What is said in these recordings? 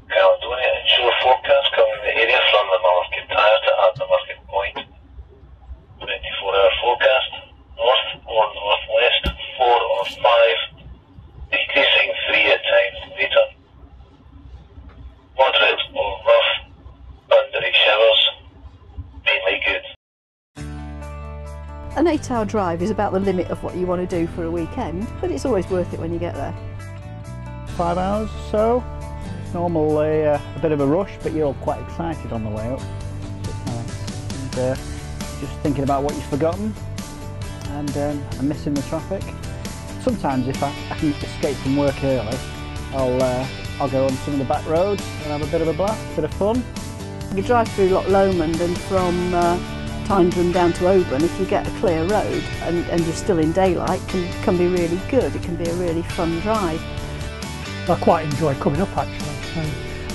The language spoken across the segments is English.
Caledonia inshore forecast covering the area from the market tire to at the market point. 24-hour forecast. North or northwest, 4 or 5. Decreasing 3 at times later. Moderate or rough. Thundery showers. Mainly good. An 8-hour drive is about the limit of what you want to do for a weekend, but it's always worth it when you get there. 5 hours or so. Normally a bit of a rush, but you're all quite excited on the way up. It's nice. And, just thinking about what you've forgotten and missing the traffic. Sometimes if I can escape from work early, I'll go on some of the back roads and have a bit of a blast, a bit of fun. You drive through Loch Lomond and from Tyndrum down to Oban, if you get a clear road and you're still in daylight, can be really good. It can be a really fun drive. I quite enjoy coming up actually.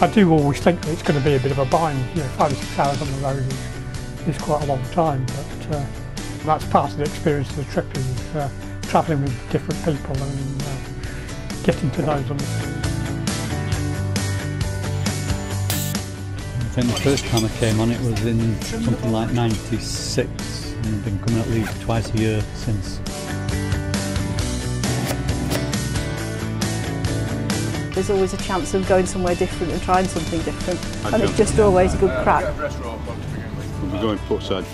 I do always think that it's going to be a bit of a bind. 5 or 6 hours on the road is quite a long time, but that's part of the experience of the trip, is travelling with different people and getting to know them. I think the first time I came on it was in something like '96, and I've been coming at least twice a year since. There's always a chance of going somewhere different and trying something different, and it's just always a good crack. We'll be going portside.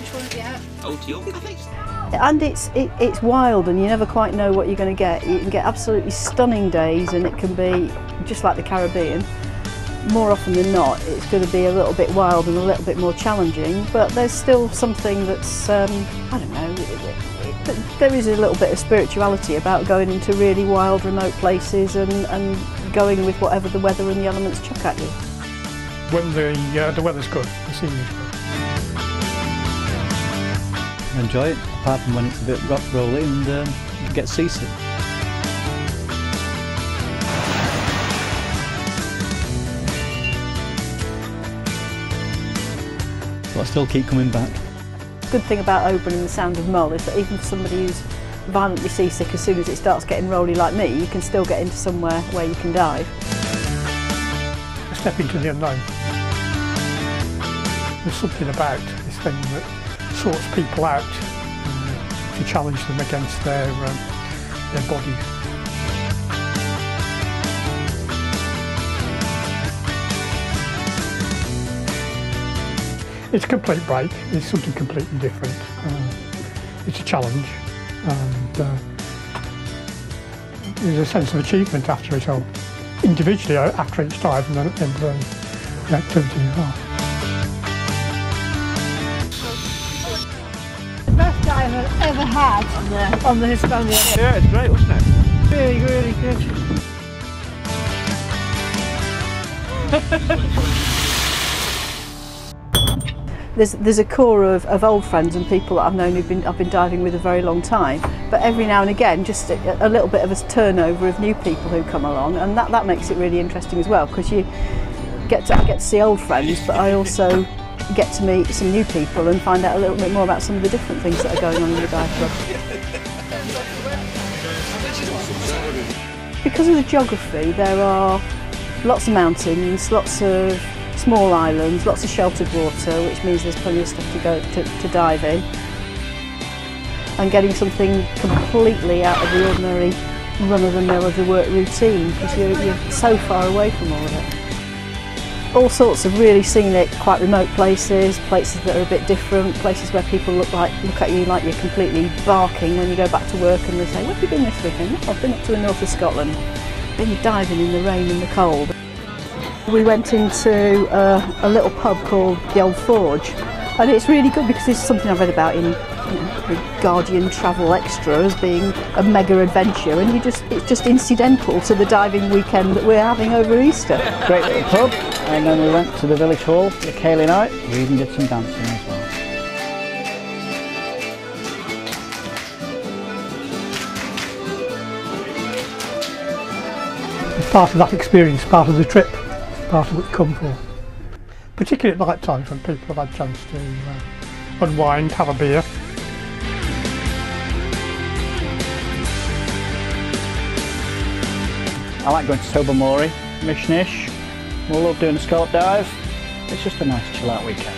And it's wild, and you never quite know what you're going to get. You can get absolutely stunning days, and it can be just like the Caribbean. More often than not, it's going to be a little bit wild and a little bit more challenging, but there's still something that's, I don't know, there is a little bit of spirituality about going into really wild, remote places and going with whatever the weather and the elements chuck at you. When the weather's good, the scenery's good. I enjoy it, apart from when it's a bit rock rolly and get seasick. But I still keep coming back. The good thing about Oban and the sound of Mull is that even for somebody who's violently seasick, as soon as it starts getting rolly like me, you can still get into somewhere where you can dive. A step into the unknown. There's something about this thing that sorts people out to challenge them against their bodies. It's a complete break, it's something completely different. It's a challenge, and there's a sense of achievement after it all. Individually after each dive, and then at the end of the activity as well. The best dive I've ever had on the Hispania. Yeah, it's great, wasn't it? Really, really good. There's a core of old friends and people that I've known I've been diving with a very long time, but every now and again just a little bit of a turnover of new people who come along, and that makes it really interesting as well, because you get to see old friends, but I also get to meet some new people and find out a little bit more about some of the different things that are going on in the dive club. Because of the geography, there are lots of mountains, lots of small islands, lots of sheltered water, which means there's plenty of stuff to go to dive in. And getting something completely out of the ordinary run-of-the-mill of the work routine, because you're so far away from all of it. All sorts of really scenic, quite remote places that are a bit different, places where people look at you like you're completely barking when you go back to work, and they say, "Where have you been this weekend?" "Oh, I've been up to the north of Scotland." Been diving in the rain and the cold. We went into a little pub called the Old Forge, and it's really good because it's something I've read about in the Guardian Travel Extra as being a mega adventure, and it's just incidental to the diving weekend that we're having over Easter. Great little pub, and then we went to the village hall for the Cayley night. We even did some dancing as well. It's part of that experience, part of the trip, part of what you come for. Particularly at night times when people have had a chance to unwind, have a beer. I like going to Tobermory, Mishnish, We'll love doing a scallop dive. It's just a nice chill out weekend.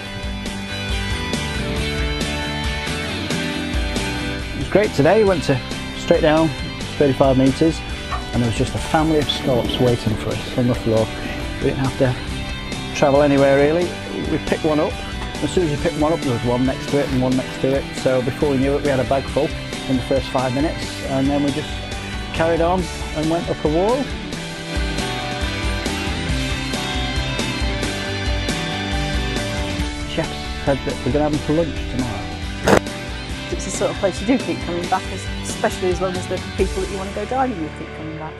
It was great today. Went straight down 35 metres and there was just a family of scallops waiting for us on the floor. We didn't have to travel anywhere really. We picked one up. As soon as you picked one up there was one next to it and one next to it. So before we knew it we had a bag full in the first 5 minutes, and then we just carried on and went up a wall. Chefs said that we're going to have them for lunch tomorrow. It's the sort of place you do keep coming back, especially as long as the people that you want to go diving with keep coming back.